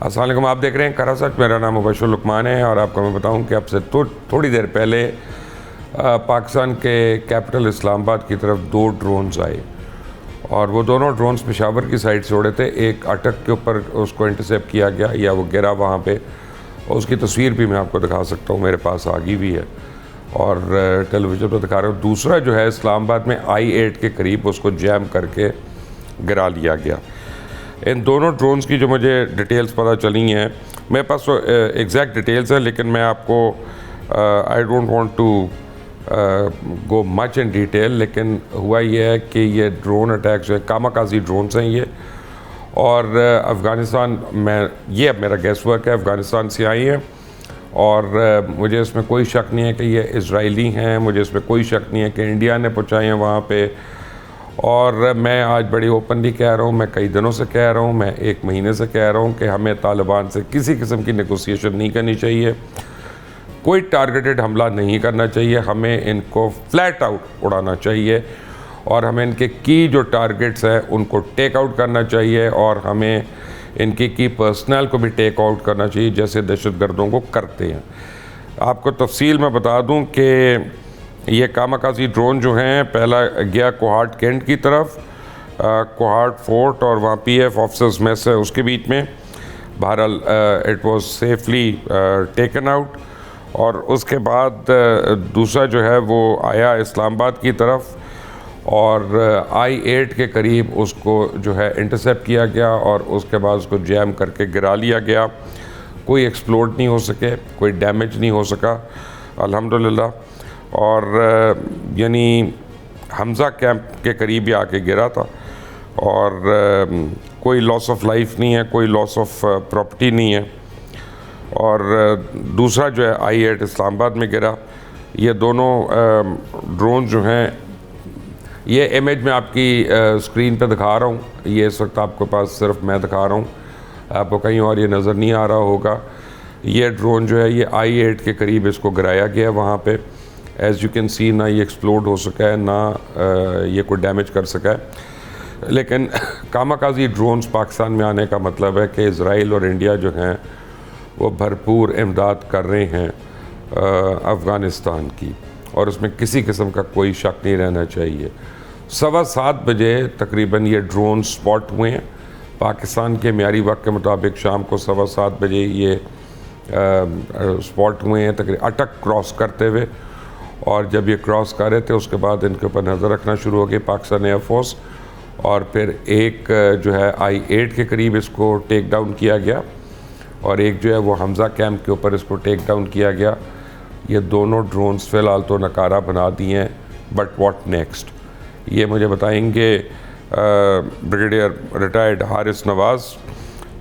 السلام علیکم، آپ دیکھ رہے ہیں کرا سچ. میرا نام مبشر لقمان ہے اور آپ کو میں بتاؤں کہ اب سے تھوڑی دیر پہلے پاکستان کے کیپٹل اسلام آباد کی طرف 2 ڈرونز آئے اور وہ دونوں ڈرونز پشاور کی سائڈ سے اڑے تھے. ایک اٹک کے اوپر اس کو انٹرسیپٹ کیا گیا یا وہ گرا وہاں پہ، اور اس کی تصویر بھی میں آپ کو دکھا سکتا ہوں، میرے پاس آگی بھی ہے اور ٹیلی ویژن پہ دکھا رہا ہوں. دوسرا جو ہے اسلام آباد میں I-8 کے قریب اس کو جیم کر کے گرا لیا گیا. ان دونوں ڈرونز کی جو مجھے ڈیٹیلز پتہ چلی ہیں، میرے پاس تو ایگزیکٹ ڈیٹیلز ہیں، لیکن میں آپ کو I don't want to go much in detail. لیکن ہوا یہ ہے کہ یہ ڈرون اٹیک جو ہے کاماکازی ڈرونز ہیں یہ، اور افغانستان میں، یہ اب میرا گیس ورک ہے، افغانستان سے آئی ہیں اور مجھے اس میں کوئی شک نہیں ہے کہ یہ اسرائیلی ہیں. مجھے اس میں کوئی شک نہیں ہے کہ انڈیا نے پہنچائی ہیں وہاں پہ. اور میں آج بڑی اوپنلی کہہ رہا ہوں، میں کئی دنوں سے کہہ رہا ہوں، میں 1 مہینے سے کہہ رہا ہوں کہ ہمیں طالبان سے کسی قسم کی نیگوسیشن نہیں کرنی چاہیے، کوئی ٹارگیٹڈ حملہ نہیں کرنا چاہیے. ہمیں ان کو فلیٹ آؤٹ اڑانا چاہیے اور ہمیں ان کے کی جو ٹارگیٹس ہیں ان کو ٹیک آؤٹ کرنا چاہیے، اور ہمیں ان کی پرسنل کو بھی ٹیک آؤٹ کرنا چاہیے جیسے دہشت گردوں کو کرتے ہیں. آپ کو تفصیل میں بتا دوں کہ یہ کاماکازی ڈرون جو ہیں، پہلا گیا کوہاٹ کینٹ کی طرف، کوہاٹ فورٹ اور وہاں PF آفیسرز میں سے اس کے بیچ میں. بہرحال it was safely taken out. اور اس کے بعد دوسرا جو ہے وہ آیا اسلام آباد کی طرف اور I-8 کے قریب اس کو جو ہے انٹرسیپٹ کیا گیا اور اس کے بعد اس کو جیم کر کے گرا لیا گیا. کوئی ایکسپلوڈ نہیں ہو سکے، کوئی ڈیمیج نہیں ہو سکا الحمدللہ. اور یعنی حمزہ کیمپ کے قریب ہی آ کے گرا تھا اور کوئی لاس آف لائف نہیں ہے، کوئی لاس آف پراپرٹی نہیں ہے. اور دوسرا جو ہے I-8 اسلام آباد میں گرا. یہ دونوں ڈرون جو ہیں، یہ امیج میں آپ کی اسکرین پہ دکھا رہا ہوں، یہ اس وقت آپ کے پاس صرف میں دکھا رہا ہوں، آپ کو کہیں اور یہ نظر نہیں آ رہا ہوگا. یہ ڈرون جو ہے یہ I-8 کے قریب اس کو گرایا گیا وہاں پہ. ایز یو کین سی، نہ یہ ایکسپلوڈ ہو سکا ہے، نہ یہ کوئی ڈیمیج کر سکا ہے. لیکن کاماکازی ڈرونز پاکستان میں آنے کا مطلب ہے کہ اسرائیل اور انڈیا جو ہیں وہ بھرپور امداد کر رہے ہیں افغانستان کی، اور اس میں کسی قسم کا کوئی شک نہیں رہنا چاہیے. 7:15 بجے تقریباً یہ ڈرون سپاٹ ہوئے ہیں پاکستان کے معیاری وقت کے مطابق. شام کو 7:15 بجے یہ سپاٹ ہوئے ہیں تقریباً اٹک کراس کرتے ہوئے. اور جب یہ کراس کر رہے تھے اس کے بعد ان کے اوپر نظر رکھنا شروع ہو گئی پاکستان ایئر فورس، اور پھر ایک جو ہے I-8 کے قریب اس کو ٹیک ڈاؤن کیا گیا اور ایک جو ہے وہ حمزہ کیمپ کے اوپر اس کو ٹیک ڈاؤن کیا گیا. یہ دونوں ڈرونز فی الحال تو نکارہ بنا دی ہیں، بٹ واٹ نیکسٹ یہ مجھے بتائیں گے بریگیڈیئر ریٹائرڈ حارث نواز.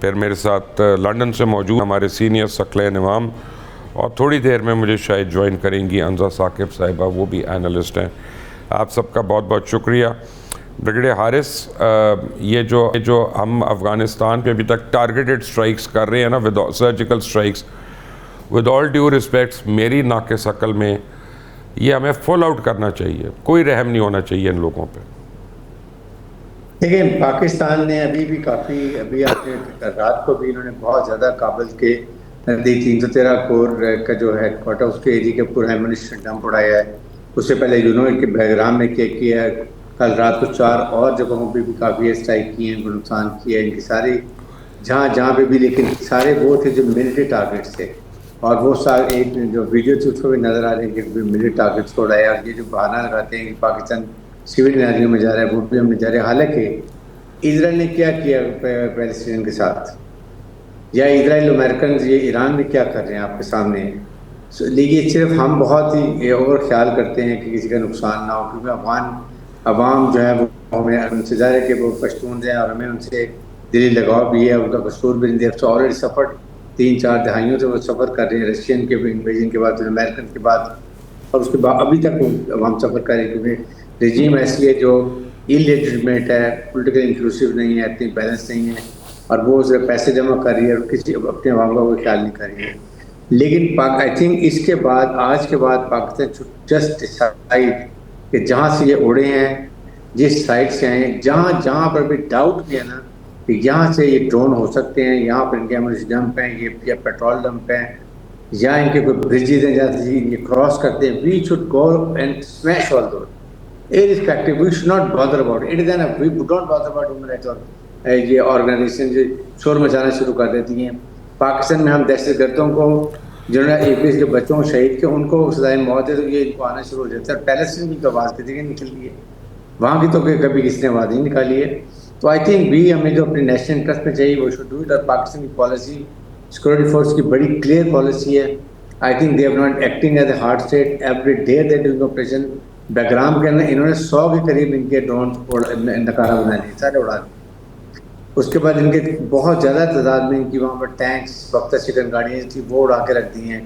پھر میرے ساتھ لنڈن سے موجود ہمارے سینئر ثقلین امام، اور تھوڑی دیر میں مجھے شاید جوائن کریں گی انزا ثاقب صاحبہ، وہ بھی اینالسٹ ہیں. آپ سب کا بہت بہت شکریہ. بریگیڈیئر حارث، یہ جو ہم افغانستان پہ ابھی تک ٹارگیٹڈ سٹرائکس کر رہے ہیں نا، surgical strikes, with all due respects, میری ناقص عقل میں یہ ہمیں فل آؤٹ کرنا چاہیے. کوئی رحم نہیں ہونا چاہیے ان لوگوں پہ. دیکھیں، پاکستان نے ابھی آپ نے رات کو بھی انہوں نے بہت زیادہ کابل کے 313 کور کا جو ہیڈ کوارٹر اس کے ایریے کے پورا ایمونیشن ڈمپ اڑایا ہے. اس سے پہلے یونو کے بہرام میں کیا ہے. کل رات کو 4 اور جگہوں پہ بھی کافی اسٹرائک کیے ہیں، نقصان کیا ہے ان کی ساری جہاں پہ بھی، لیکن سارے وہ تھے جو ملٹری ٹارگیٹس تھے. اور وہ سارے ایک جو ویڈیو تھے اس کو بھی نظر آ رہے ہیں کہ ملٹری ٹارگیٹس کو اڑایا. اور یہ جو بہانہ لگاتے ہیں کہ پاکستان سول انرجی میں جا رہا ہے، وہ بھی ہم میں جا رہے ہیں. حالانکہ اسرائیل نے کیا پیلسٹین کے ساتھ، یا اسرائیل امریکنز، یہ ایران میں کیا کر رہے ہیں آپ کے سامنے. لیکن صرف ہم بہت ہی اوور خیال کرتے ہیں کہ کسی کا نقصان نہ ہو، کیونکہ عوام جو ہے وہ ہمیں ان سے ظاہر ہے کہ وہ پشتون ہیں اور ہمیں ان سے دلی لگاؤ بھی ہے. ان کا قصور بھی نہیں. تو آلریڈی سفر 3-4 دہائیوں سے وہ سفر کر رہے ہیں، رشین کے انویژن کے بعد، امریکن کے بعد، اور اس کے بعد ابھی تک ہم سفر کر رہے ہیں. کیونکہ رجیم ایسی ہے جو انلیجٹمیٹ ہے، پولیٹیکل انکلوسیو نہیں ہے، اتنی بیلنس نہیں ہے، اور وہ صرف پیسے جمع کر رہی ہے اور کسی اپنے عوام کا کوئی خیال نہیں کر رہی ہے. لیکن آئی تھنک اس کے بعد، آج کے بعد، پاکستان جسٹ ڈیسائیڈ کہ جہاں سے یہ اڑے ہیں، جس سائڈ سے آئے ہیں، جہاں پر بھی ڈاؤٹ بھی ہے نا، کہ یہاں سے یہ ڈرون ہو سکتے ہیں, یہاں پر ان کے ایمونیشن ڈمپ ہیں, یہ یا پیٹرول ڈمپ ہیں, یا ان کے کوئی برجز ہیں جہاں سے یہ کراس کرتے ہیں. We should go and smash all those irrespective. We should not bother about it. It is enough. We don't bother about human rights اور یہ آرگنائزیشن جو شور مچانا شروع کر دیتی ہیں. پاکستان میں ہم دہشت گردوں کو جنہوں نے APS کے بچوں کو شہید کیا ان کو سزائے موت ہے تو یہ ان کو آنا شروع ہو جاتا ہے. پیلسٹین کی تو آواز کسی کی نکل گئی ہے, وہاں کی تو کبھی کسی نے آواز نہیں نکالی ہے. تو آئی تھنک بھی ہمیں جو اپنے نیشنل انٹرسٹ میں چاہیے وہ شوڈ ڈو اٹ. اور پاکستان کی پالیسی سیکورٹی فورس کی بڑی کلیئر پالیسی ہے. I think they are not acting as a hard state. Every day they doing operation. Background کے اندر انہوں نے 100 کے قریب ان کے ڈرون نکارا بنا لیے, سارے اڑا دیے. اس کے بعد ان کے بہت زیادہ تعداد میں ان کی وہاں پر ٹینکس بختہ چکن گاڑیاں تھیں وہ اڑا کے رکھ دی ہیں.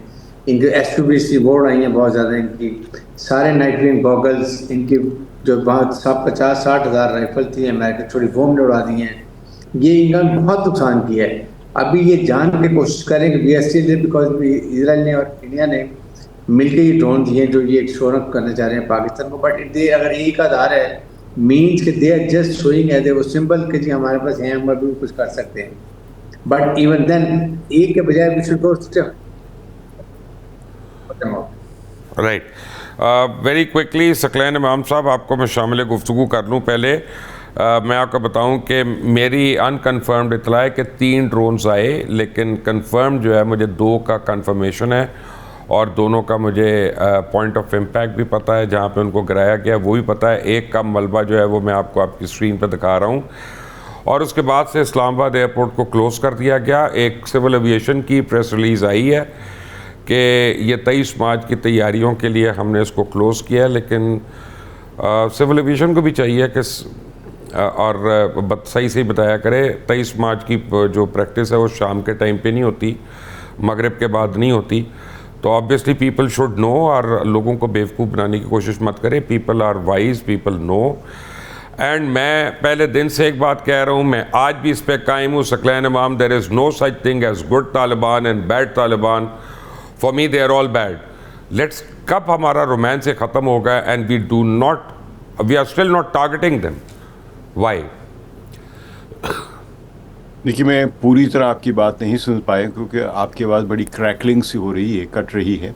ان کے SUVs تھی وہ اڑائی ہیں بہت زیادہ. ان کی سارے نائٹ ویژن گوگلس, ان کی جو بہت 50-60 ہزار رائفل تھی امریکہ چھوڑی وہ ہم نے اڑا دی ہیں. یہ ان کا بہت نقصان کیا ہے. ابھی یہ جان کے کوشش کریں کہ وی ایس ٹی بیکاز اسرائیل نے اور انڈیا نے مل کے یہ ڈرون دیے جو یہ شورپ کرنا چاہ رہے ہیں پاکستان کو. بٹ اگر ایک آدھار ہے مینس کہ they are just showing as a symbol کہ جی ہمارے پاس ہیں ہم ابھی کچھ کر سکتے ہیں. بٹ ایون دین ایک کے بجائے we should go right. Very quickly Saqlain Imam صاحب آپ کو میں شامل گفتگو کر لوں. پہلے میں آپ کو بتاؤں کہ میری انکنفرمڈ اطلاع ہے کہ 3 ڈرونز آئے, لیکن کنفرم جو ہے مجھے 2 کا کنفرمیشن ہے اور دونوں کا مجھے پوائنٹ آف امپیکٹ بھی پتہ ہے جہاں پہ ان کو گرایا گیا وہ بھی پتہ ہے. ایک کا ملبہ جو ہے وہ میں آپ کو آپ کی اسکرین پہ دکھا رہا ہوں. اور اس کے بعد سے اسلام آباد ایئرپورٹ کو کلوز کر دیا گیا. ایک سول ایویشن کی پریس ریلیز آئی ہے کہ یہ 23 مارچ کی تیاریوں کے لیے ہم نے اس کو کلوز کیا, لیکن سول ایویشن کو بھی چاہیے کہ اور صحیح سے بتایا کرے 23 مارچ کی جو پریکٹس ہے وہ شام کے ٹائم پہ نہیں ہوتی, مغرب کے بعد نہیں ہوتی. تو آبویسلی پیپل شوڈ نو, اور لوگوں کو بیوقوف بنانے کی کوشش مت کرے. People are wise, people know. And میں پہلے دن سے ایک بات کہہ رہا ہوں, میں آج بھی اس پہ قائم ہوں Saqlain Imam, there is no such thing as good Taliban and bad Taliban. For me they are all bad. Let's کب ہمارا رومانس ختم ہوگا and we are still not targeting them. Why? دیکھیے میں پوری طرح آپ کی بات نہیں سن پایا کیونکہ آپ کی آواز بڑی کریکلنگ سی ہو رہی ہے, کٹ رہی ہے.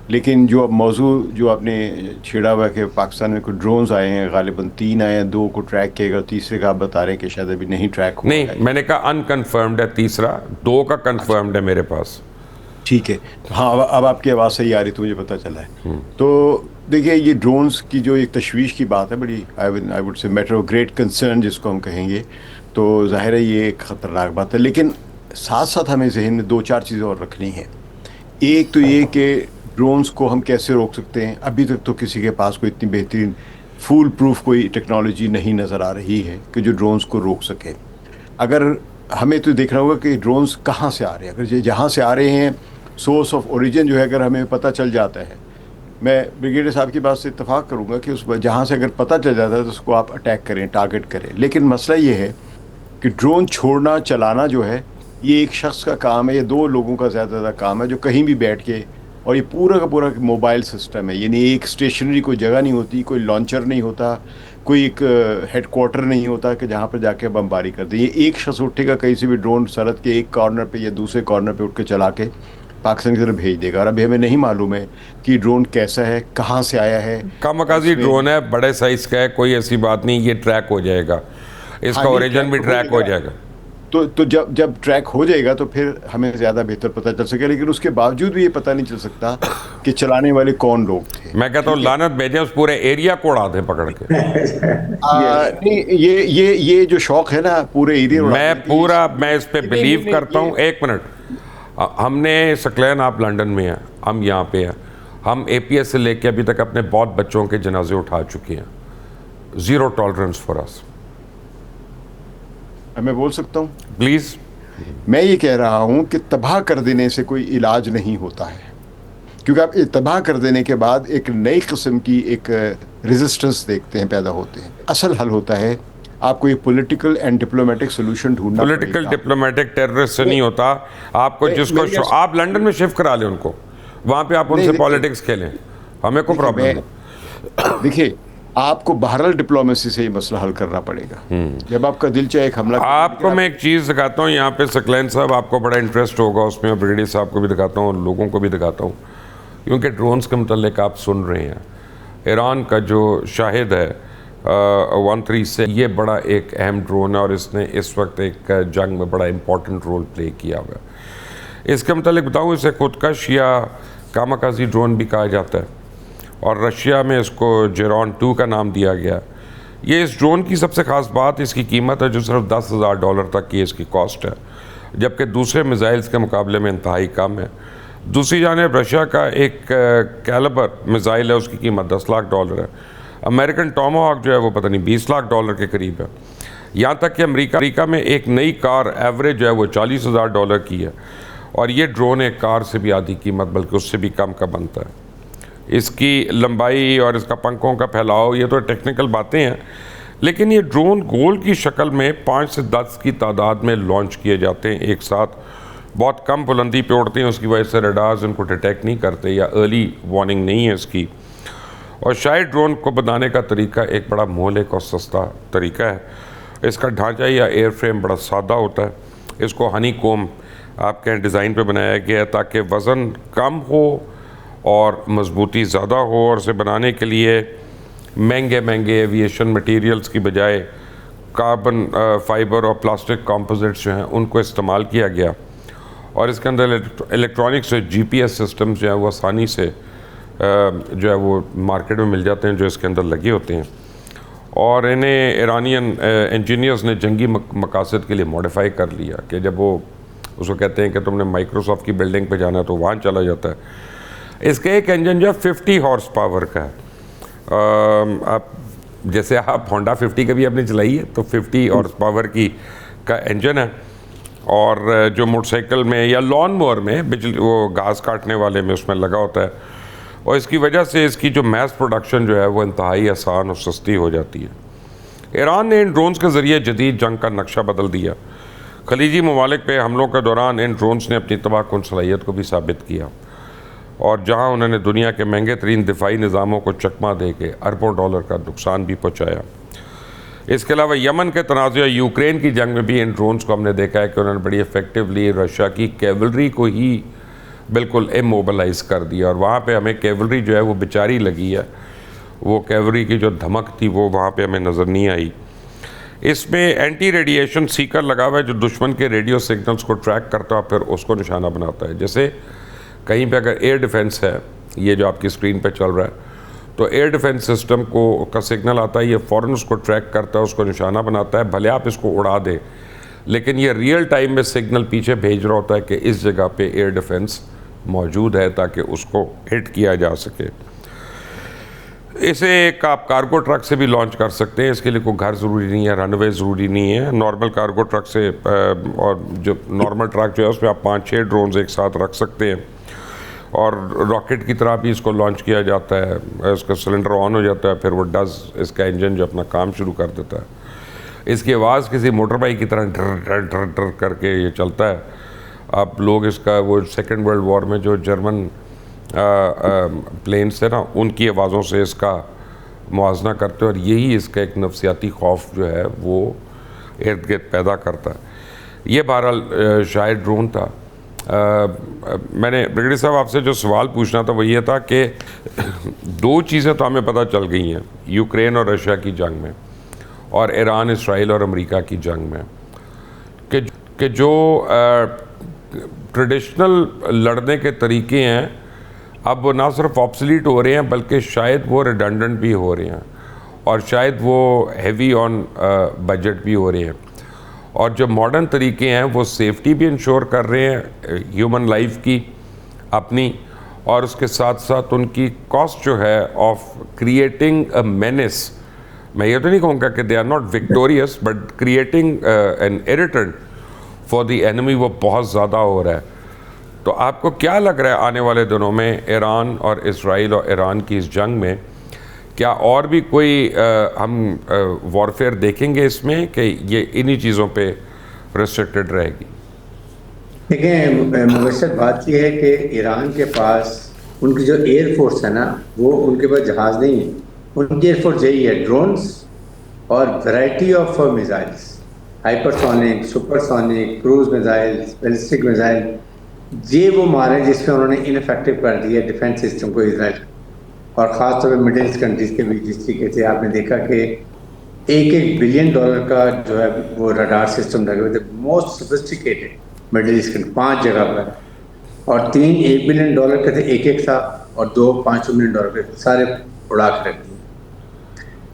لیکن جو اب موضوع جو آپ نے چھیڑا ہوا ہے کہ پاکستان میں کوئی ڈرونز آئے ہیں, غالباً 3 آئے ہیں, 2 کو ٹریک کیے گا, تیسرے کا آپ بتا رہے ہیں کہ شاید ابھی نہیں ٹریک ہوا. نہیں, میں نے کہا انکنفرمڈ ہے تیسرا, 2 کا کنفرمڈ ہے میرے پاس. ٹھیک ہے, ہاں اب آپ کی آواز صحیح آ رہی تو مجھے پتہ چلا ہے. تو دیکھیے یہ ڈرونز کی جو ایک تشویش کی بات ہے, بڑی I would say matter of great concern جس کو ہم کہیں گے, تو ظاہر ہے یہ ایک خطرناک بات ہے. لیکن ساتھ ساتھ ہمیں ذہن میں 2-4 چیزیں اور رکھنی ہیں. ایک تو یہ کہ ڈرونز کو ہم کیسے روک سکتے ہیں. ابھی تک تو کسی کے پاس کوئی اتنی بہترین فول پروف کوئی ٹیکنالوجی نہیں نظر آ رہی ہے کہ جو ڈرونز کو روک سکے. اگر ہمیں تو دیکھنا ہوگا کہ ڈرونز کہاں سے آ رہے ہیں. اگر جہاں سے آ رہے ہیں سورس آف اوریجن جو ہے اگر ہمیں پتہ چل جاتا ہے, میں بریگیڈیئر صاحب کی بات سے اتفاق کروں گا کہ اس جہاں سے اگر پتہ چل جاتا ہے تو اس کو آپ اٹیک کریں, ٹارگٹ کریں. لیکن مسئلہ یہ ہے کہ ڈرون چھوڑنا چلانا جو ہے یہ ایک شخص کا کام ہے, یہ 2 لوگوں کا زیادہ کام ہے جو کہیں بھی بیٹھ کے, اور یہ پورا کا پورا موبائل سسٹم ہے. یعنی ایک اسٹیشنری کوئی جگہ نہیں ہوتی, کوئی لانچر نہیں ہوتا, کوئی ایک ہیڈ کوارٹر نہیں ہوتا کہ جہاں پر جا کے بمباری کر دیں. یہ ایک شخص اٹھے گا کہیں سے بھی ڈرون سرحد کے ایک کارنر پہ یا دوسرے کارنر پہ اٹھ کے چلا کے پاکستان کی طرف بھیج دے گا. اور ابھی ہمیں نہیں معلوم ہے کہ ڈرون کیسا ہے, کہاں سے آیا ہے. کامکازی ڈرون ہے, بڑے سائز کا ہے, کوئی ایسی بات نہیں, یہ ٹریک ہو جائے گا, اس کا اوریجن بھی ٹریک ہو جائے گا. تو جب ٹریک ہو جائے گا تو پھر ہمیں زیادہ بہتر پتہ چل سکے. لیکن اس کے باوجود بھی یہ پتہ نہیں چل سکتا کہ چلانے والے کون لوگ تھے. میں کہتا ہوں لعنت بھیجیں اس پورے ایریا کو اڑا دیں پکڑ کے. یہ جو شوق ہے نا پورے ایریا, میں اس پہ بلیو کرتا ہوں. ایک منٹ, ہم نے ثقلین, آپ لنڈن میں ہیں, ہم یہاں پہ ہیں, ہم APS سے لے کے ابھی تک اپنے بہت بچوں کے جنازے اٹھا چکے ہیں. 0 ٹالرنس فار اس. میں بول سکتا ہوں پلیز؟ میں یہ کہہ رہا ہوں کہ تباہ کر دینے سے کوئی علاج نہیں ہوتا ہے, کیونکہ آپ تباہ کر دینے کے بعد ایک نئی قسم کی ایک ریزسٹنس دیکھتے ہیں پیدا ہوتے ہیں. اصل حل ہوتا ہے آپ کو ایک پولیٹیکل اینڈ ڈپلومیٹک سولوشن ڈھونڈنا پڑے گا. پولیٹیکل ڈپلومیٹک ٹیررسٹ سے نہیں ہوتا. آپ کو جس کو آپ لنڈن میں شفٹ کرا لیں ان کو, وہاں پہ آپ ان سے پالیٹکس کھیلیں, ہمیں کوئی پرابلم نہیں. دیکھیے آپ کو بہرحال ڈپلومیسی سے یہ مسئلہ حل کرنا پڑے گا. جب آپ کا دل چاہے ایک حملہ آپ کو میں ایک چیز دکھاتا ہوں یہاں پہ سکلین صاحب, آپ کو بڑا انٹرسٹ ہوگا اس میں, بریگیڈیئر صاحب کو بھی دکھاتا ہوں اور لوگوں کو بھی دکھاتا ہوں, کیونکہ ڈرونز کے متعلق آپ سن رہے ہیں. ایران کا جو شاہد ہے 13 سے, یہ بڑا ایک اہم ڈرون ہے اور اس نے اس وقت ایک جنگ میں بڑا امپورٹنٹ رول پلے کیا ہوا ہے. اس کے متعلق بتاؤں, اسے خودکش یا کاماکازی ڈرون بھی کہا جاتا ہے اور رشیا میں اس کو جیرون 2 کا نام دیا گیا. یہ اس ڈرون کی سب سے خاص بات اس کی قیمت ہے جو صرف $10,000 تک کی اس کی کاسٹ ہے, جبکہ دوسرے میزائلز کے مقابلے میں انتہائی کم ہے. دوسری جانب رشیا کا ایک کیلیبر میزائل ہے, اس کی قیمت $10 لاکھ ہے. امریکن ٹاماہاک جو ہے وہ پتہ نہیں $20 لاکھ کے قریب ہے. یہاں تک کہ امریکہ میں ایک نئی کار ایوریج جو ہے وہ $40,000 کی ہے, اور یہ ڈرون ایک کار سے بھی آدھی قیمت بلکہ اس سے بھی کم کا بنتا ہے. اس کی لمبائی اور اس کا پنکھوں کا پھیلاؤ یہ تو ٹیکنیکل باتیں ہیں, لیکن یہ ڈرون گول کی شکل میں 5 سے 10 کی تعداد میں لانچ کیے جاتے ہیں ایک ساتھ. بہت کم بلندی پہ اڑتے ہیں, اس کی وجہ سے ریڈارز ان کو ڈیٹیکٹ نہیں کرتے یا ارلی وارننگ نہیں ہے اس کی. اور شاید ڈرون کو بنانے کا طریقہ ایک بڑا مہلک اور سستا طریقہ ہے. اس کا ڈھانچہ یا ایئر فریم بڑا سادہ ہوتا ہے. اس کو ہنی کوم آپ کے ڈیزائن پہ بنایا گیا ہے تاکہ وزن کم ہو اور مضبوطی زیادہ ہو, اور اسے بنانے کے لیے مہنگے ایویشن مٹیریلز کی بجائے کاربن فائبر اور پلاسٹک کمپوزٹس جو ہیں ان کو استعمال کیا گیا. اور اس کے اندر الیکٹرانکس GPS سسٹمز جو ہیں وہ آسانی سے جو ہے وہ مارکیٹ میں مل جاتے ہیں جو اس کے اندر لگے ہوتے ہیں. اور انہیں ایرانین انجینئرز نے جنگی مقاصد کے لیے موڈیفائی کر لیا کہ جب وہ اس کو کہتے ہیں کہ تم نے مائکروسافٹ کی بلڈنگ پہ جانا ہے تو وہاں چلا جاتا ہے. اس کا ایک انجن جو ہے 50 ہارس پاور کا ہے. آپ جیسے آپ ہونڈا 50 کا بھی آپ نے چلائی ہے تو 50 ہارس پاور کا انجن ہے. اور جو موٹر سائیکل میں یا لان موور میں بجلی وہ گھاس کاٹنے والے میں اس میں لگا ہوتا ہے, اور اس کی وجہ سے اس کی جو میس پروڈکشن جو ہے وہ انتہائی آسان اور سستی ہو جاتی ہے. ایران نے ان ڈرونز کے ذریعے جدید جنگ کا نقشہ بدل دیا. خلیجی ممالک پہ حملوں کے دوران ان ڈرونز نے اپنی تباہ کن صلاحیت کو بھی ثابت کیا, اور جہاں انہوں نے دنیا کے مہنگے ترین دفاعی نظاموں کو چکما دے کے اربوں ڈالر کا نقصان بھی پہنچایا. اس کے علاوہ یمن کے تنازع یوکرین کی جنگ میں بھی ان ڈرونز کو ہم نے دیکھا ہے کہ انہوں نے بڑی ایفیکٹولی رشیا کی کیولری کو ہی بالکل اموبلائز کر دیا, اور وہاں پہ ہمیں کیولری جو ہے وہ بیچاری لگی ہے, وہ کیولری کی جو دھمک تھی وہ وہاں پہ ہمیں نظر نہیں آئی. اس میں اینٹی ریڈیشن سیکر لگا ہوا ہے جو دشمن کے ریڈیو سگنلز کو ٹریک کرتا ہے پھر اس کو نشانہ بناتا ہے. جیسے کہیں پہ اگر ایئر ڈیفنس ہے, یہ جو آپ کی اسکرین پہ چل رہا ہے, تو ایئر ڈیفنس سسٹم کا سگنل آتا ہے, یہ فوراً اس کو ٹریک کرتا ہے, اس کو نشانہ بناتا ہے, بھلے آپ اس کو اڑا دیں لیکن یہ ریئل ٹائم میں سگنل پیچھے بھیج رہا ہوتا ہے کہ اس جگہ پہ ایئر ڈیفنس موجود ہے تاکہ اس کو ہٹ کیا جا سکے. اسے ایک آپ کارگو ٹرک سے بھی لانچ کر سکتے ہیں. اس کے لیے کوئی گھر ضروری نہیں ہے, رن وے ضروری نہیں ہے. نارمل کارگو ٹرک سے اور جو نارمل ٹرک جو ہے اس میں آپ 5-6 ڈرونز ایک ساتھ رکھ سکتے ہیں, اور راکٹ کی طرح بھی اس کو لانچ کیا جاتا ہے. اس کا سلنڈر آن ہو جاتا ہے, پھر وہ اس کا انجن جو اپنا کام شروع کر دیتا ہے. اس کی آواز کسی موٹر بائک کی طرح ڈر ڈر ڈر ڈر کر کے یہ چلتا ہے. آپ لوگ اس کا وہ سیکنڈ ورلڈ وار میں جو جرمن پلینس ہے نا, ان کی آوازوں سے اس کا موازنہ کرتے ہیں, اور یہی اس کا ایک نفسیاتی خوف جو ہے وہ ارد گرد پیدا کرتا ہے. یہ بہرحال شاید ڈرون تھا. میں نے بریگیڈیئر صاحب آپ سے جو سوال پوچھنا تھا وہ یہ تھا کہ 2 چیزیں تو ہمیں پتہ چل گئی ہیں یوکرین اور رشیا کی جنگ میں اور ایران اسرائیل اور امریکہ کی جنگ میں, کہ جو ٹریڈیشنل لڑنے کے طریقے ہیں اب وہ نہ صرف آبسلیٹ ہو رہے ہیں بلکہ شاید وہ ریڈنڈنٹ بھی ہو رہے ہیں, اور شاید وہ ہیوی آن بجٹ بھی ہو رہے ہیں. اور جو ماڈرن طریقے ہیں وہ سیفٹی بھی انشور کر رہے ہیں ہیومن لائف کی اپنی, اور اس کے ساتھ ساتھ ان کی کاسٹ جو ہے آف کریٹنگ اے مینس, میں یہ تو نہیں کہوں گا کہ they are not victorious but creating an irritant for the enemy, وہ بہت زیادہ ہو رہا ہے. تو آپ کو کیا لگ رہا ہے آنے والے دنوں میں ایران اور اسرائیل اور ایران کی اس جنگ میں کیا اور بھی کوئی ہم وارفیئر دیکھیں گے اس میں کہ یہ انہی چیزوں پہ ریسٹرکٹڈ رہے گی؟ دیکھیں مبشر بات یہ ہے کہ ایران کے پاس ان کی جو ایئر فورس ہے نا وہ ان کے پاس جہاز نہیں ہے, ان کی ایئر فورس یہی ہے، ڈرونس اور variety of missiles, hypersonic, supersonic, cruise missile, ballistic missile, یہ وہ مارے جس میں انہوں نے انفیکٹو کر دیا ڈیفینس سسٹم کو اسرائیل، اور خاص طور پہ مڈل ایسٹ کنٹریز کے بھی. جس طریقے سے آپ نے دیکھا کہ $1 بلین کا جو ہے وہ رڈار سسٹم لگے ہوئے تھے، most sophisticated middle east country 5 جگہ پر، اور 3 $1 بلین کے تھے، ایک تھا، اور 2 $5 ملین کے سارے اڑا کے رکھ دیے.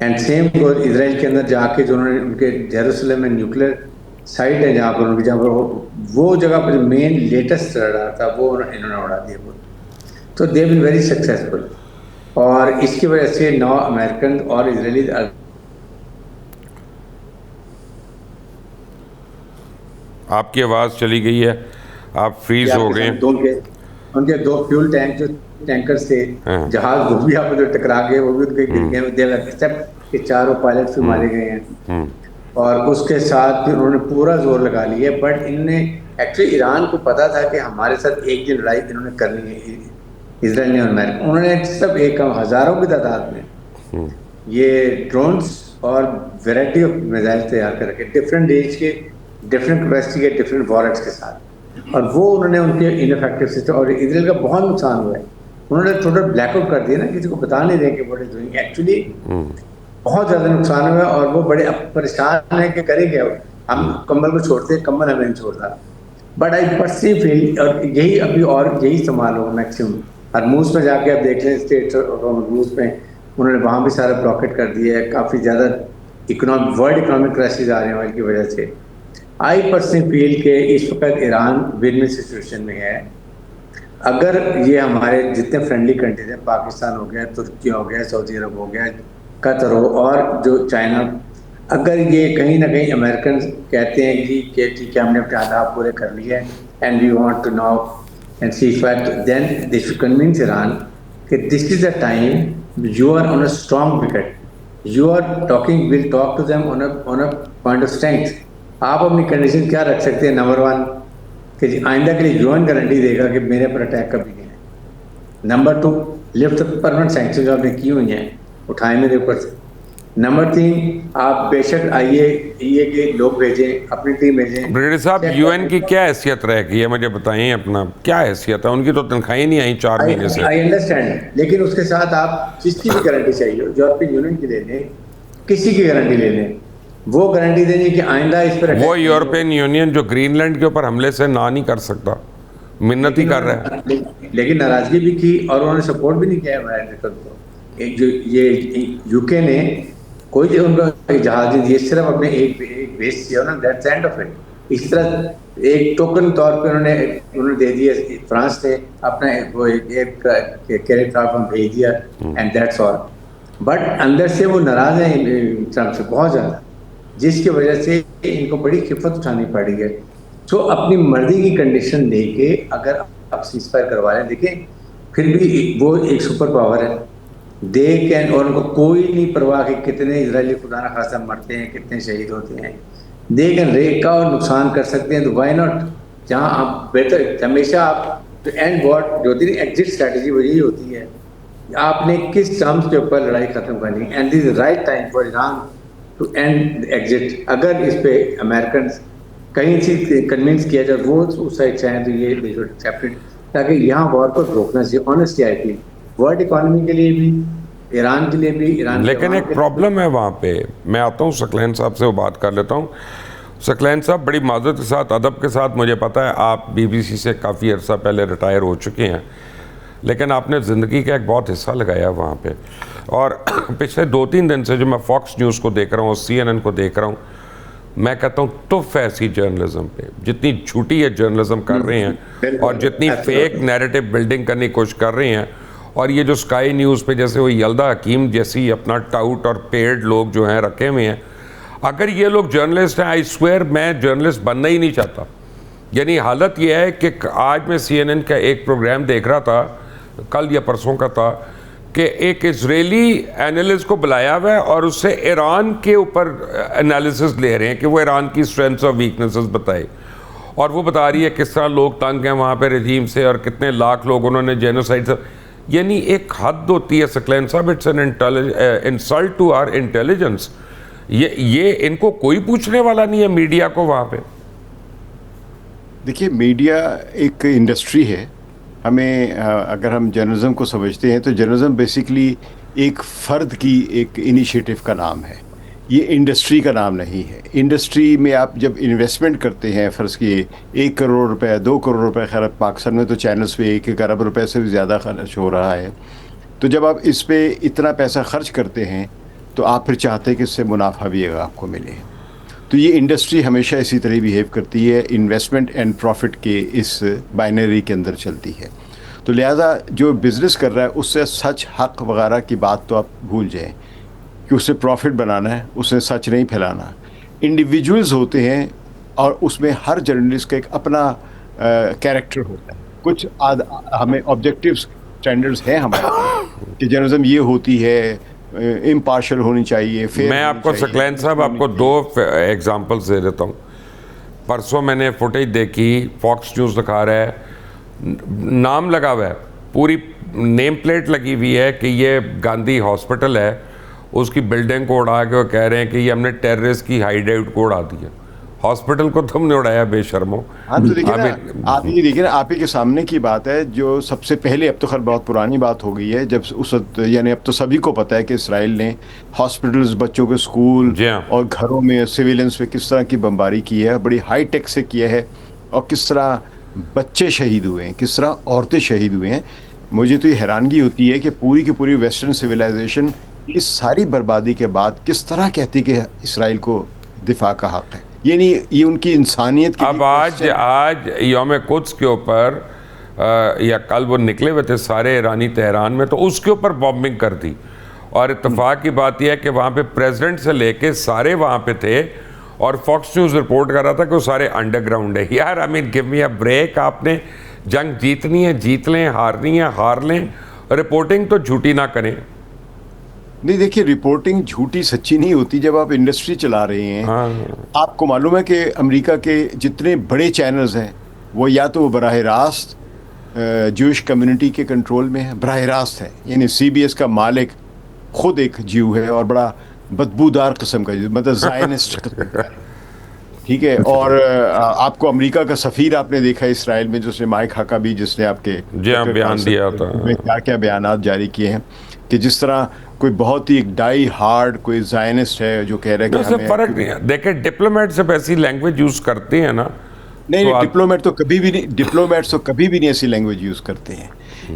اینڈ سیم اسرائیل کے اندر جا کے جو انہوں نے ان کے جیروسلم میں نیوکلیر سائٹ ہے جہاں پر ان کی، جہاں پر وہ جگہ پر جو مین لیٹسٹ رڈار تھا وہ انہوں نے اڑا دیا. تو دے بن ویری سکسیزفل، اور اس کی وجہ سے 9 امریکن اور اسرائیلی. آپ کی آواز چلی گئی ہے، آپ فریز ہو گئے. ان کے 2 فیول ٹینک جو ٹینکرز تھے، جہاز وہ بھی آپ جو ٹکرا گئے، وہ بھی ان کے گر گئے، دے ایکسپٹ کہ 4 پائلٹ بھی مارے گئے ہیں. اور اس کے ساتھ پھر انہوں نے پورا زور لگا لیا. بٹ انہوں نے ایکچولی ایران کو پتا تھا کہ ہمارے ساتھ ایک دن لڑائی انہوں نے کرنی ہے، اسرائیل نے اور امریکہ. انہوں نے سب ایک ہزاروں کی تعداد میں یہ ڈرونس اور ویرائٹی آف میزائل تیار کر رکھے، ڈفرینٹ رینج کے، ڈفرینٹ کیپیسٹی کے، ڈفرینٹ وارٹس کے ساتھ. اور وہ انہوں نے ان کے انفیکٹو سسٹم، اور اسرائیل کا بہت نقصان ہوا ہے. انہوں نے ٹوٹل بلیک آؤٹ کر دیا نا، کسی کو بتا نہیں دیں کہ واٹ از ڈوئنگ. ایکچولی بہت زیادہ نقصان ہوا ہے، اور وہ بڑے پریشان ہیں کہ کریں کیا. ہم کمبل کو چھوڑتے ہیں، کمبل ہمیں نہیں چھوڑتا. بٹ آئی پرسنلی فیل، اور یہی ابھی اور یہی استعمال ہوگا میکسیمم. ہرموز میں جا کے آپ دیکھ لیں، اسٹیٹ ہرموز میں انہوں نے وہاں بھی سارا بلاکٹ کر دیا ہے. کافی زیادہ ورلڈ اکنامک کرائسس آ رہے ہیں آئل کی وجہ سے. آئی پرسنلی فیل کہ اس وقت ایران ون ون سچویشن میں ہے. اگر یہ ہمارے جتنے فرینڈلی کنٹریز ہیں، پاکستان ہو گیا، ترکی ہو گیا، سعودی عرب ہو گیا، قطر ہو، اور جو چائنا، اگر یہ کہیں نہ کہیں امریکن کہتے ہیں کہ ٹھیک ہے ہم نے اپنے اہداف پورے کر لیے and we want to now and see fact, then they should convince Iran کہ this is the time you are on a strong wicket, you are talking, will talk to them on a point of strength. آپ اپنی condition کیا رکھ سکتے ہیں؟ Number 1 کہ آئندہ کے لیے UN گارنٹی دے گا کہ میرے پر اٹیک کبھی نہیں ہے. نمبر 2 لفٹ پرماننٹ سینکشن جو آپ نے کی ہوئی ہیں اٹھائے میرے اوپر سے. نمبر 3 آپ بے شک آئیے کے لوگ بھیجیں، اپنی ٹیم بھیجیں. بریگیڈیئر صاحب UN کی کیا حیثیت رہے گی، یہ مجھے بتائیں، اپنا کیا حیثیت ہے؟ ان کی تو تنخواہیں نہیں آئیں 4 مہینے سے. آئی انڈرسٹینڈ، لیکن اس کے ساتھ آپ جس کی بھی گارنٹی چاہیے، یورپین یونین کی لے لیں، کسی کی گارنٹی لے لیں، وہ گارنٹی دیں گے کہ آئندہ اس پر وہ یورپین یونین جو گرین لینڈ کے اوپر حملے سے نہ نہیں کر سکتا، منت ہی کر رہا ہے. لیکن ناراضگی بھی کی اور انہوں نے سپورٹ بھی نہیں کیا امریکہ کو. جو یہ UK نے کوئی ان کا جہاز نہیں دیا، صرف اپنے ایک بیس کیا نا، دیٹس اینڈ آف اٹ. اس طرح ایک ٹوکن طور پہ انہوں نے دے دیا. فرانس نے اپنا وہ ایک کیریٹ کرافٹ بھیج دیا اینڈ دیٹس آل. بٹ اندر سے وہ ناراض ہیں ٹرمپ سے بہت زیادہ، جس کی وجہ سے ان کو بڑی خفت اٹھانی پڑی ہے. تو اپنی مرضی کی کنڈیشن لے کے اگر آپ سیز فائر کروا لیں، دیکھیں پھر بھی وہ ایک سپر پاور ہے. دے کین، اور ان کو کوئی نہیں پرواہ کہ کتنے اسرائیلی خدا نہ خاصہ مرتے ہیں، کتنے شہید ہوتے ہیں. دے کین ریکا اور نقصان کر سکتے ہیں. تو وائی ناٹ، جہاں آپ بہتر ہمیشہ آپ اینڈ واٹ جو ہوتی ہے ایگزٹ اسٹریٹجی وہ یہی ہوتی ہے، آپ نے کس ٹرمز کے اوپر لڑائی ختم کرنی. And this is right time for Iran to end exit. اگر اس پہ امریکنس کہیں سے کنونس کیا جائے وہ اس سائڈ چاہیں تو یہ دے شوڈ ایکسیپٹ اٹ، تاکہ یہاں وار کو روکنا چاہیے. آنیسٹلی آئی تھی ورلڈ اکانومی کے لیے بھی، ایران کے لیے بھی. ایران لیکن ایک پرابلم ہے وہاں پہ. میں آتا ہوں ثقلین صاحب سے، وہ بات کر لیتا ہوں. ثقلین صاحب، بڑی معذرت کے ساتھ، ادب کے ساتھ، مجھے پتہ ہے آپ BBC سے کافی عرصہ پہلے ریٹائر ہو چکے ہیں، لیکن آپ نے زندگی کا ایک بہت حصہ لگایا وہاں پہ. اور پچھلے 2-3 دن سے جو میں فاکس نیوز کو دیکھ رہا ہوں اور CNN کو دیکھ رہا ہوں، میں کہتا ہوں تف ایسی جرنلزم پہ، جتنی جھوٹی ہے جرنلزم کر رہے ہیں اور جتنی فیک نیریٹو بلڈنگ کرنے کی کوشش کر رہے ہیں. اور یہ جو اسکائی نیوز پہ جیسے وہ یلدا حکیم جیسی اپنا ٹاؤٹ اور پیڈ لوگ جو ہیں رکھے ہوئے ہیں، اگر یہ لوگ جرنلسٹ ہیں، آئی سویئر میں جرنلسٹ بننا ہی نہیں چاہتا. یعنی حالت یہ ہے کہ آج میں CNN کا ایک پروگرام دیکھ رہا تھا، کل یا پرسوں کا تھا، کہ ایک اسرائیلی اینالسٹ کو بلایا ہوا ہے اور اس سے ایران کے اوپر انالیسس لے رہے ہیں کہ وہ ایران کی اسٹرینتھس اور ویکنیسز بتائے. اور وہ بتا رہی ہے کس طرح لوگ تنگ ہیں وہاں پہ رجیم سے، اور کتنے لاکھ لوگ انہوں نے جینوسائڈ سے. یعنی ایک حد ہوتی ہے سکلین صاحب, it's an insult to our intelligence. یہ ان کو کوئی پوچھنے والا نہیں ہے میڈیا کو وہاں پہ. دیکھیے میڈیا ایک انڈسٹری ہے. ہمیں اگر ہم جرنلزم کو سمجھتے ہیں تو جرنلزم بیسیکلی ایک فرد کی ایک انیشیٹو کا نام ہے, یہ انڈسٹری کا نام نہیں ہے. انڈسٹری میں آپ جب انویسٹمنٹ کرتے ہیں, فرض کیے 1 کروڑ روپے 2 کروڑ روپے, خیر پاکستان میں تو چینلز پہ 1 ارب روپے سے بھی زیادہ خرچ ہو رہا ہے, تو جب آپ اس پہ اتنا پیسہ خرچ کرتے ہیں تو آپ پھر چاہتے ہیں کہ اس سے منافع بھی آپ کو ملے. تو یہ انڈسٹری ہمیشہ اسی طرح بہیو کرتی ہے, انویسٹمنٹ اینڈ پروفٹ کے اس بائنری کے اندر چلتی ہے. تو لہٰذا جو بزنس کر رہا ہے اس سے سچ حق وغیرہ کی بات تو آپ بھول جائیں کہ اس سے پروفٹ بنانا ہے, اس سے سچ نہیں پھیلانا. انڈیویجولز ہوتے ہیں اور اس میں ہر جرنلسٹ کا ایک اپنا کیریکٹر ہوتا ہے. کچھ ہمیں آبجیکٹیوز اسٹینڈرڈز ہیں ہمارے کہ جرنلزم یہ ہوتی ہے, امپارشل ہونی چاہیے. میں آپ کو سکلین صاحب آپ کو 2 ایگزامپلس دے دیتا ہوں. پرسوں میں نے فوٹیج دیکھی, فاکس نیوز دکھا رہا ہے, نام لگا ہوا ہے, پوری نیم پلیٹ لگی ہوئی ہے کہ یہ گاندھی ہاسپٹل ہے, اس کی بلڈنگ کو اڑا کے وہ کہہ رہے ہیں کہ یہ ہم نے ٹیررسٹ کی ہائیڈ آؤٹ کو اڑا دیا. ہاسپٹل کو تم نے اڑایا بے شرمو. ہاں تو دیکھیں نا, آپ یہ دیکھیں نا, آپ ہی کے سامنے کی بات ہے جو سب سے پہلے, اب تو خیر بہت پرانی بات ہو گئی ہے, جب اس وقت یعنی اب تو سبھی کو پتہ ہے کہ اسرائیل نے ہاسپٹلز, بچوں کے اسکول اور گھروں میں سویلنس پہ کس طرح کی بمباری کی ہے, بڑی ہائی ٹیک سے کیا ہے, اور کس طرح بچے شہید ہوئے ہیں, کس طرح عورتیں شہید ہوئے ہیں. مجھے تو یہ حیرانگی ہوتی ہے کہ پوری کی پوری ویسٹرن سویلائزیشن اس ساری بربادی کے بعد کس طرح کہتی کہ اسرائیل کو دفاع کا حق ہے. یعنی یہ ان کی انسانیت کی. اب آج یوم قدس کے اوپر یا کل وہ نکلے ہوئے تھے سارے ایرانی تہران میں, تو اس کے اوپر بامبنگ کر دی. اور اتفاق کی بات یہ ہے کہ وہاں پہ پریزیڈنٹ سے لے کے سارے وہاں پہ تھے, اور فاکس نیوز رپورٹ کر رہا تھا کہ وہ سارے انڈر گراؤنڈ ہے. یار آئی مین گیو می اے بریک. آپ نے جنگ جیتنی ہے جیت لیں, ہارنی ہے ہار لیں, رپورٹنگ تو جھوٹی نہ کریں. نہیں دیکھیے, رپورٹنگ جھوٹی سچی نہیں ہوتی جب آپ انڈسٹری چلا رہے ہیں. آپ کو معلوم ہے کہ امریکہ کے جتنے بڑے چینلز ہیں وہ یا تو براہ راست جوش کمیونٹی کے کنٹرول میں ہیں, براہ راست ہے. یعنی CBS کا مالک خود ایک جیو ہے اور بڑا بدبودار قسم کا, مطلب زائنسٹ قسم کا ہے, ٹھیک ہے. اور آپ کو امریکہ کا سفیر آپ نے دیکھا اسرائیل میں, جس نے مائک ہاکابی, جس نے آپ کے بیان دیا تھا, کیا کیا بیانات جاری کیے ہیں کہ جس طرح کوئی بہت ہی ایک ڈائی ہارڈ کوئی زائنسٹ ہے جو کہہ رہا ہے کہ ہمیں فرق نہیں ہے. دیکھیں ڈپلومیٹ سے ایسی لینگویج یوز کرتے ہیں نا. نہیں, ڈپلومیٹ تو کبھی بھی نہیں, ڈپلومیٹس تو کبھی بھی نہیں ایسی لینگویج یوز کرتے ہیں.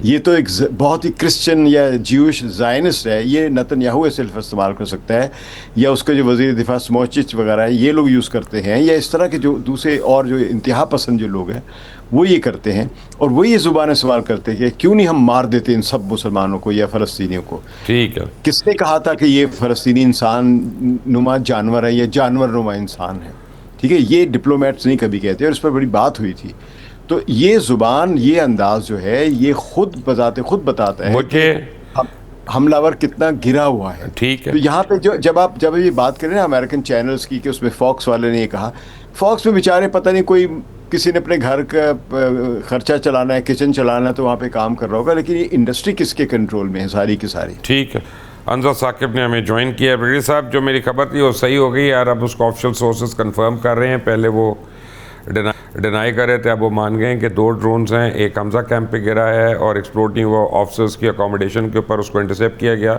یہ تو ایک بہت ہی کرسچن یا جیوش زائنسٹ ہے, یہ نتن یاہو صرف استعمال کر سکتا ہے, یا اس کا جو وزیر دفاع سموچچ وغیرہ ہے یہ لوگ یوز کرتے ہیں, یا اس طرح کے جو دوسرے اور جو انتہا پسند جو لوگ ہیں وہ یہ کرتے ہیں. اور وہ یہ زبان سوال کرتے ہیں کہ کیوں نہیں ہم مار دیتے ان سب مسلمانوں کو یا فلسطینیوں کو. ٹھیک ہے, کس نے کہا تھا کہ یہ فلسطینی انسان نما جانور ہے یا جانور نما انسان ہے؟ ٹھیک ہے, یہ ڈپلومیٹس نہیں کبھی کہتے, اور اس پر بڑی بات ہوئی تھی. تو یہ زبان, یہ انداز جو ہے, یہ خود بذات خود بتاتا ہے مجھے حملہ ور کتنا گرا ہوا ہے. ٹھیک ہے, تو یہاں پہ جب یہ بات کریں نا امریکن چینلز کی, کہ اس میں فاکس والے نے یہ کہا, فاکس میں بیچارے پتہ نہیں کوئی کسی نے اپنے گھر کا خرچہ چلانا ہے, کچن چلانا ہے, تو وہاں پہ کام کر رہا ہوگا, لیکن یہ انڈسٹری کس کے کنٹرول میں ہے ساری کی ساری. ٹھیک ہے. انزا ثاقب نے ہمیں جوائن کیا. بریڈی صاحب, جو میری خبر تھی وہ صحیح ہو گئی یار, اب اس کو آفیشیل سورسز کنفرم کر رہے ہیں. پہلے وہ ڈینائی کر رہے تھے, اب وہ مان گئے ہیں کہ 2 ڈرونز ہیں, ایک حمزہ کیمپ پہ گرا ہے اور ایکسپلوڈ نہیں ہوا, آفیسرز کی اکوموڈیشن کے اوپر اس کو انٹرسیپٹ کیا گیا,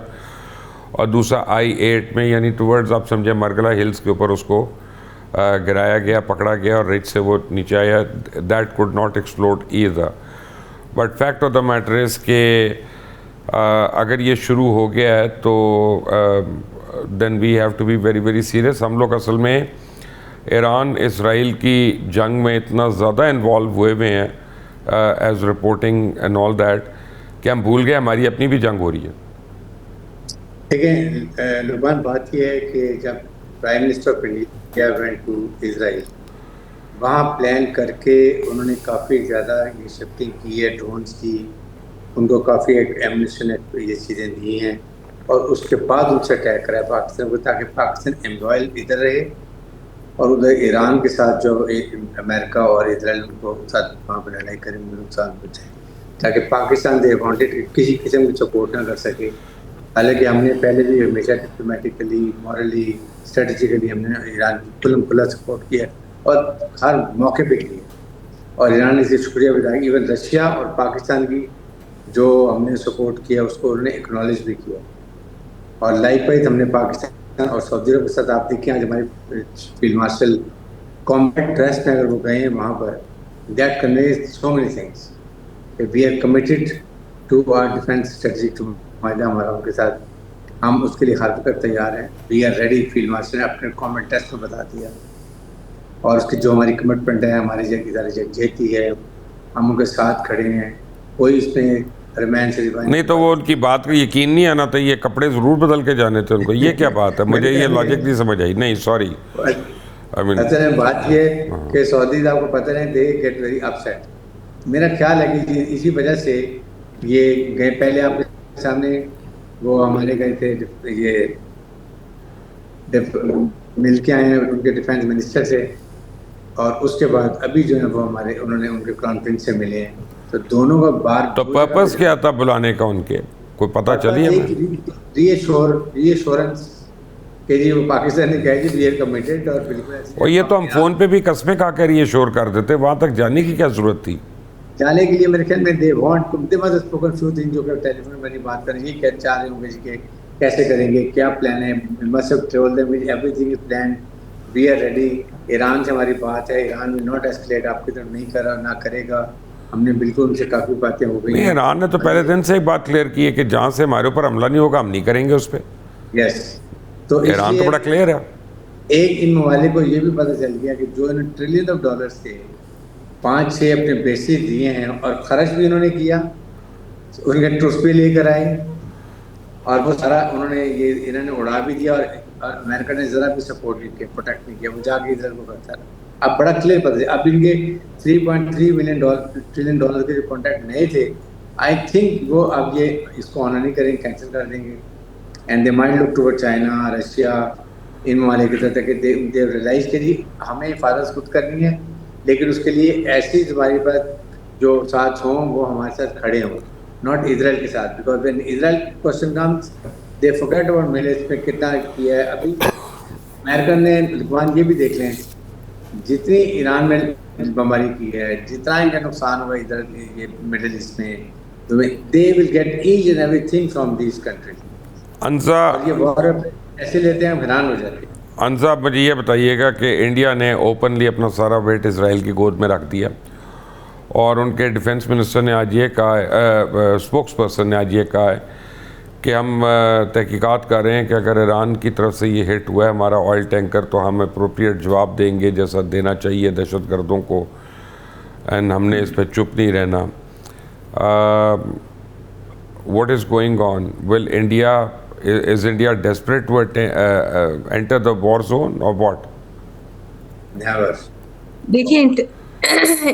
اور دوسرا I-8 میں یعنی ٹورڈز آپ سمجھے مرگلہ ہلز کے اوپر اس کو گرایا گیا, پکڑا گیا اور رچ سے وہ نیچے آیا. That could not explode either. But fact of the matter is کہ اگر یہ شروع ہو گیا ہے تو then we have to be very very serious. ہم لوگ اصل میں ایران اسرائیل کی جنگ میں اتنا زیادہ انوالو ہوئے ہوئے ہیں as reporting and all that کہ ہم بھول گئے ہماری اپنی بھی جنگ ہو رہی ہے. دیکھیں لبان, بات یہ ہے کہ جب prime minister of India went to Israel, وہاں پلان کر کے انہوں نے کافی زیادہ یہ شفٹنگ کی ہے ڈرونز کی, ان کو کافی ایمونیشن یہ چیزیں دی ہیں, اور اس کے بعد ان سے اٹیک کرا ہے پاکستان کو, تاکہ پاکستان امزوائل ادھر رہے اور ادھر ایران کے ساتھ جو امریکہ اور اسرائیل ان کو ساتھ وہاں پہ لڑائی کریں, نقصان پہنچائے. تاکہ پاکستان دے وانٹڈ کسی قسم کی سپورٹ نہ کر سکے. حالانکہ ہم نے پہلے بھی ہمیشہ ڈپلومیٹکلی مورلی اسٹریٹجیکلی ہم نے ایران کی کھلا سپورٹ کیا اور ہر موقع پہ کیا, اور ایران نے شکریہ ادا کیا. ایون رشیا اور پاکستان کی جو ہم نے سپورٹ کیا اس کو انہوں نے اکنالج بھی کیا. اور لائک وائز ہم نے پاکستان اور سعودی عرب کے ساتھ آپ دیکھیں آج ہمارے فیلڈ مارشل کامبیٹ ٹرسٹ میں اگر وہ گئے ہیں وہاں پر, that conveys so many things. We are committed to our defence strategic to معاہدہ ہمارا ان کے ساتھ, ہم اس کے لیے ہر وقت تیار ہیں. We are ready. Field marshal نے اپنے کامنٹ ٹیسٹ میں بتا دیا, اور اس کی جو ہماری کمٹمنٹ ہے, ہماری جیتی ہے, ہم ان کے ساتھ کھڑے ہیں. کوئی اس میں رمین سے نہیں تو وہ ان کی بات کا یقین نہیں آنا تھا, یہ کپڑے ضرور بدل کے جانے تھے ان کو. یہ کیا بات ہے, مجھے یہ لاجک نہیں سمجھ آئی. نہیں سوری, اصل بات یہ کہ سعودی صاحب کو پتہ نہیں, دے گیٹ ویری اپسیٹ. میرا خیال ہے کہ اسی وجہ سے یہ گئے. پہلے آپ کے سامنے وہ ہمارے گئے تھے, یہ مل کے آئے ہیں ان کے ڈیفینس منسٹر سے, اور اس کے بعد ابھی جو ہے وہ ہمارے انہوں نے ان کے کران پرنس سے ملے ہیں. تو دونوں کا بار تو پرپس کیا تھا بلانے کا ان کے, کوئی پتہ چلی ہے؟ ری ایشورنس کہ جی وہ پاکستان نے کہا جی وی آر کمیٹڈ, اور بالکل. اور یہ تو ہم فون پہ بھی قسمیں کھا کر یہ شور کر دیتے, وہاں تک جانے کی کیا ضرورت تھی؟ جانے کے لیے میرے خیال میں they want they was spoken few thing جو کہ ٹیلی فون میں بات کریں گے, کیا چاہ رہے ہوں گے کہ کیسے کریں گے, کیا پلان ہے. Must have told them everything is planned, we are ready. Iran سے ہماری بات ہے, ایران ول ناٹ ایسکلیٹ, آپ کی طرف نہیں کرا نہ کرے گا. ہم نے بالکل ان سے کافی باتیں ہو گئی. ایران نے تو پہلے دن سے ایک بات کلیئر کی ہے کہ جہاں سے ہمارے اوپر حملہ نہیں ہوگا ہم نہیں کریں گے اس پہ. یس, تو ایران تو بڑا کلیئر ہے. ایک ان ممالک کو یہ بھی پتہ چل گیا کہ جو انہوں ٹریلین آف ڈالرز تھے 5-6 اپنے بیسز دیے ہیں, اور خرچ بھی انہوں نے کیا, ان کے ٹروس پہ لے کر آئے, اور وہ سارا انہوں نے اڑا بھی دیا, اور امریکہ نے ذرا بھی سپورٹ نہیں کیا, پروٹیکٹ نہیں کیا, وہ جا کے ادھر کو کرتا رہا. اب بڑا کلیئر پتہ ہے. اب ان کے 3.3 ٹریلین ڈالر کے جو کانٹریکٹ نئے تھے, آئی تھنک وہ اب یہ اس کو آنر نہیں کریں گے, کینسل کر دیں گے. And they mind look toward China, Russia, ان ممالک کی طرف کہ دے ریئلائز کہ جی ہمیں حفاظت خود کرنی ہے, لیکن اس کے لیے ایسی ہماری بات جو ساتھ ہوں وہ ہمارے ساتھ کھڑے ہوں, ناٹ اسرائیل کے ساتھ. Because when Israel question comes they forget about مل اس پہ کتنا کیا ہے. ابھی امریکن نے رضوان یہ بھی دیکھ لیں جتنی ایران میں بمباری کی ہے, جتنا ان کا نقصان ہوا ادھر یہ مڈل ایسٹ میں, they will get each and everything from these countries. یہ وار ایسے لیتے ہیں ہم حیران ہو جاتے ہیں. انصاف مجھے یہ بتائیے گا کہ انڈیا نے اوپنلی اپنا سارا ویٹ اسرائیل کی گود میں رکھ دیا, اور ان کے ڈیفینس منسٹر نے آج یہ کہا ہے, اسپوکس پرسن نے آج یہ کہا ہے کہ ہم تحقیقات کر رہے ہیں کہ اگر ایران کی طرف سے یہ ہٹ ہوا ہے ہمارا آئل ٹینکر تو ہم اپروپریٹ جواب دیں گے جیسا دینا چاہیے دہشت گردوں کو, اینڈ ہم نے اس پہ چپ نہیں رہنا. What is going on? Will India is India desperate to enter the war zone or what? Never. دیکھیں,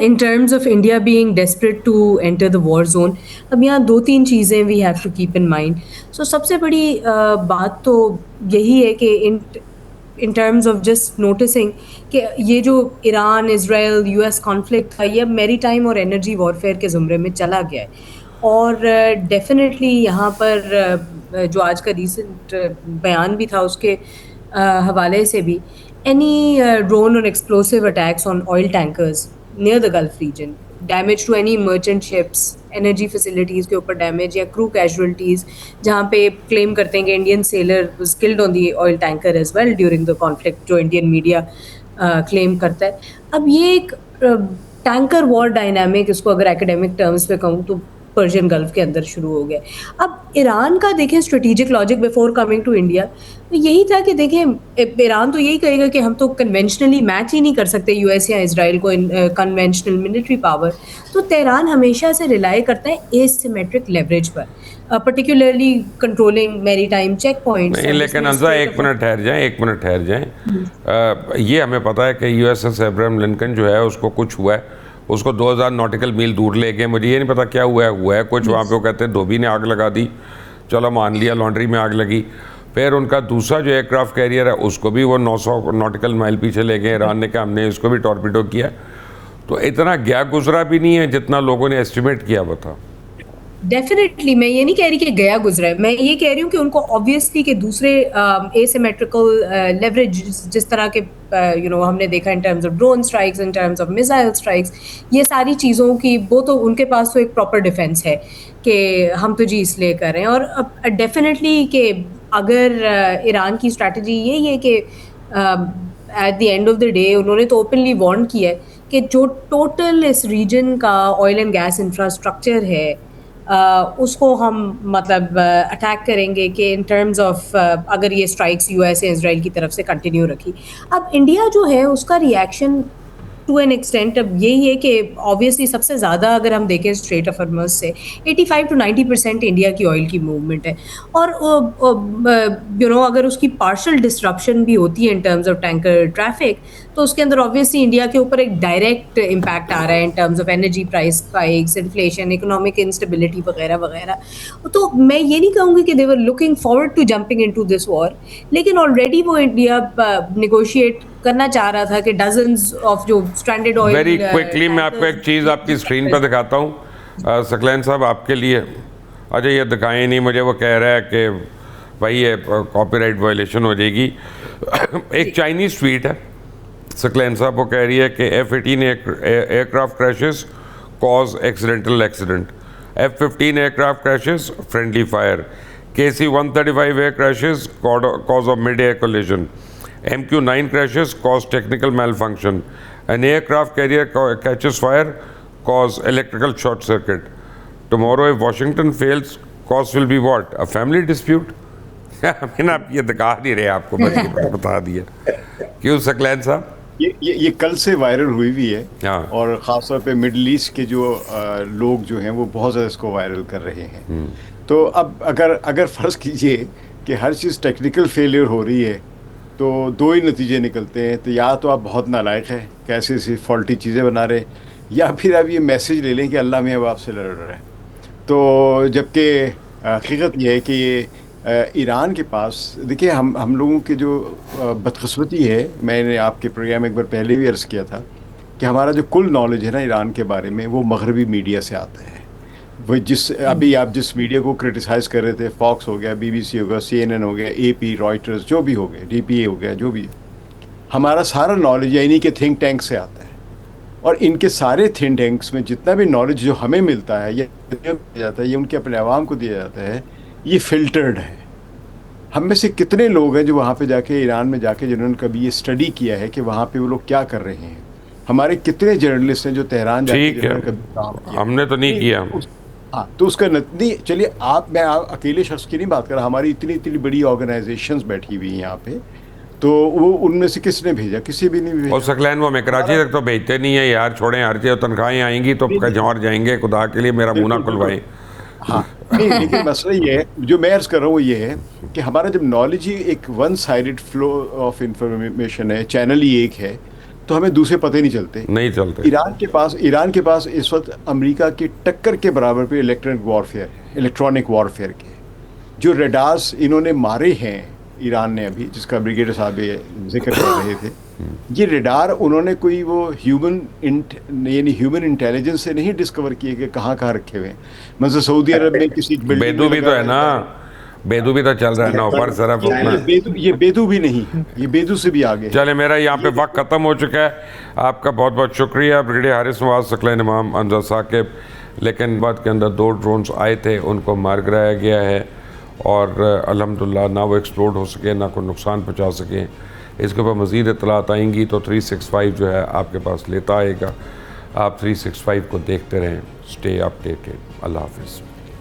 in terms of India being desperate to enter the war zone, اب یہاں 2-3 چیزیں we have to keep in mind. So سب سے بڑی بات تو یہی ہے کہ in terms of just noticing کہ یہ جو ایران اسرائیل US conflict تھا یہ اب میری ٹائم اور انرجی وارفیئر کے زمرے میں چلا گیا ہے, اور ڈیفینیٹلی یہاں پر جو آج کا ریسنٹ بیان بھی تھا اس کے حوالے سے بھی, اینی ڈرون اور explosive attacks on oil tankers near the Gulf region, damage to any merchant ships, energy facilities کے اوپر ڈیمیج, یا کرو کیجولیٹیز جہاں پہ کلیم کرتے ہیں کہ Indian sailor was killed on the oil tanker as well during the conflict, جو انڈین میڈیا کلیم کرتا ہے. اب یہ ایک ٹینکر وار ڈائنامک, اس کو اگر ایکیڈیمک ٹرمز پہ کہوں تو پرشین گلف کے اندر شروع ہو گیا. اب ایران کا دیکھیں strategic logic before coming to India یہی تھا کہ دیکھیں ایران تو یہی کہے گا کہ ہم تو کنونشنلی میچ ہی نہیں کر سکتے یو ایس یا اسرائیل کو کنونشنل ملٹری پاور, تو تہران ہمیشہ سے ریلائی کرتا ہے ایسیمیٹرک لیوریج پر, پرٹیکولرلی کنٹرولنگ میری ٹائم چیک پوائنٹس. نہیں لیکن انزا ایک منٹ ٹھہر جائیں. یہ ہمیں پتہ ہے کہ U S S Abraham Lincoln جو ہے اس کو کچھ ہوا ہے, اس کو 2000 ناٹیکل میل دور لے گئے, مجھے یہ نہیں پتا کیا ہوا ہے کچھ وہاں پہ وہ کہتے ہیں دھوبی نے آگ لگا دی, چلو مان لیا لانڈری میں آگ لگی. پھر ان کا دوسرا جو ایئر کرافٹ کیریئر ہے اس کو بھی وہ 900 ناٹیکل مائل پیچھے لے گئے, ایران نے کہا ہم نے اس کو بھی ٹارپیڈو کیا. تو اتنا گیا گزرا بھی نہیں ہے جتنا لوگوں نے ایسٹیمیٹ کیا ہوا تھا. ڈیفینیٹلی میں یہ نہیں کہہ رہی کہ گیا گزرا ہے, میں یہ کہہ رہی ہوں کہ ان کو آبویسلی کہ دوسرے اسیمیٹریکل لیوریج جس طرح کے ہم نے دیکھا in terms of drone strikes, in terms of missile strikes, یہ ساری چیزوں کی وہ تو ان کے پاس تو ایک پراپر ڈیفینس ہے کہ ہم تو جی اس لیے کر رہے ہیں. اور ڈیفینیٹلی کہ اگر ایران کی اسٹریٹجی یہی ہے کہ at the end of the day انہوں نے تو اوپنلی وارن کیا ہے کہ جو ٹوٹل اس ریجن کا آئل اینڈ گیس انفراسٹرکچر ہے اس کو ہم مطلب اٹیک کریں گے کہ ان ٹرمز آف اگر یہ اسٹرائکس یو ایس اے اسرائیل کی طرف سے کنٹینیو رکھی. اب انڈیا جو ہے اس کا ریئیکشن ٹو این ایکسٹینٹ اب یہی ہے کہ آبویسلی سب سے زیادہ اگر ہم دیکھیں اسٹریٹ آف ہارمز سے 85 to 90% انڈیا کی آئل کی موومنٹ ہے, اور اگر اس کی پارشل ڈسرپشن بھی ہوتی ہے in terms of tanker traffic تو اس کے اندر آبویسلی انڈیا کے اوپر ایک ڈائریکٹ امپیکٹ آ رہا ہے in terms of energy price spikes, inflation, economic instability وغیرہ وغیرہ. تو میں یہ نہیں کہوں گی کہ they were looking forward to jumping into this war, لیکن آلریڈی وہ انڈیا نیگوشیٹ کرنا چاہ رہا تھا کہ ڈزنز آف جو اسٹرینڈڈ آئل. ویری کوئکلی میں آپ کو ایک چیز آپ کی اسکرین پہ دکھاتا ہوں ثقلین صاحب آپ کے لیے. اچھا یہ دکھائیں نہیں مجھے, وہ کہہ رہا ہے کہ بھائی یہ کاپی رائٹ وائلیشن ہو جائے گی. ایک چائنیز ٹویٹ ہے ثقلین صاحب, وہ کہہ رہی ہے کہ F-18 aircraft crashes cause accidental accident, F-15 aircraft crashes friendly fire, KC-135 air crashes cause of mid air collision, MQ-9 crashes cause technical malfunction. An aircraft carrier catches fire, cause electrical short circuit. Tomorrow if Washington fails, cause will be what? A family dispute? آپ یہ دکھا نہیں رہے, آپ کو بتا دیا. کیوں ثقلین صاحب؟ یہ کل سے وائرل ہوئی بھی ہے, اور خاص طور پہ مڈل ایسٹ کے جو لوگ جو ہیں وہ بہت زیادہ اس کو وائرل کر رہے ہیں. تو اب اگر فرض کیجئے کہ ہر چیز ٹیکنیکل فیلئر ہو رہی ہے تو دو ہی نتیجے نکلتے ہیں. تو یا تو آپ بہت نالائق ہیں کہ ایسی فالٹی چیزیں بنا رہے, یا پھر آپ یہ میسیج لے لیں کہ اللہ میں اب آپ سے لڑ رہا ہے. تو جبکہ حقیقت یہ ہے کہ یہ ایران کے پاس دیکھیے ہم لوگوں کی جو بدقسمتی ہے, میں نے آپ کے پروگرام ایک بار پہلے بھی عرض کیا تھا کہ ہمارا جو کل نالج ہے نا ایران کے بارے میں وہ مغربی میڈیا سے آتا ہے. وہ ابھی آپ جس میڈیا کو کرٹیسائز کر رہے تھے, فاکس ہو گیا, BBC ہو گیا, CNN ہو گیا, AP, رائٹرز, جو بھی ہو گئے, DPA ہو گیا, جو بھی, ہمارا سارا نالج یعنی کہ تھنک ٹینک سے آتا ہے. اور ان کے سارے تھنک ٹینکس میں جتنا بھی نالج جو ہمیں ملتا ہے یا دیا جاتا ہے, یہ ان کے اپنے عوام کو دیا جاتا ہے, یہ فلٹرڈ ہے. ہم میں سے کتنے لوگ ہیں جو وہاں پہ جا کے ایران میں جا کے جنہوں نے کبھی یہ اسٹڈی کیا ہے کہ وہاں پہ وہ لوگ کیا کر رہے ہیں. ہمارے کتنے جرنلسٹ ہیں جو تہران جا کے جنہوں نے کبھی کام کیا. ہم نے تو نہیں کیا. ہاں, تو اس کا نہیں, چلیے میں اکیلے شخص کی نہیں بات کر رہا, ہماری اتنی بڑی آرگنائزیشنز بیٹھی ہوئی ہیں یہاں پہ, تو وہ ان میں سے کس نے بھیجا؟ کسی بھی نہیں بھیجا. اور ثقلین وہ میں کراچی تک تو بھیجتے نہیں ہیں یار, چھوڑیں ہر چیز, تنخواہیں آئیں گی تو کہیں اور جائیں گے, خدا کے لیے میرا منہ نہ کھلوائیں. ہاں نہیں, لیکن مسئلہ یہ ہے جو میں عرض کر رہا ہوں وہ یہ ہے کہ ہمارا جب نالج ہی ایک one sided flow of information ہے, چینل ہی ایک ہے, تو ہمیں دوسرے پتہ نہیں چلتے. ایران کے پاس اس وقت امریکہ کی ٹکر کے برابر پہ الیکٹرانک وارفیئر کے جو ریڈارز انہوں نے مارے ہیں ایران نے ابھی, جس کا بریگیڈر صاحب ذکر کر رہے تھے, یہ ریڈار انہوں نے کوئی وہ ہیومن انٹیلیجنس سے نہیں ڈسکور کیے کہ کہاں رکھے ہوئے ہیں. مثلا سعودی عرب میں کسی بیدو بھی تو ہے نا, بیدو بھی تو چل رہا ہے نا اوپر صرف. یہ بیدو بھی نہیں, یہ بیدو سے بھی آگے. چلے میرا یہاں پہ وقت ختم ہو چکا ہے. آپ کا بہت بہت شکریہ بریگیڈیئر حارث نواز, ثقلین امام, حمزہ ثاقب. لیکن بعد کے اندر 2 ڈرونز آئے تھے, ان کو مار گرایا گیا ہے, اور الحمدللہ نہ وہ ایکسپلوڈ ہو سکے نہ کوئی نقصان پہنچا سکے. اس کے اوپر مزید اطلاعات آئیں گی تو 365 جو ہے آپ کے پاس لیتا آئے گا. آپ 365 کو دیکھتے رہیں. Stay up dated. اللہ حافظ.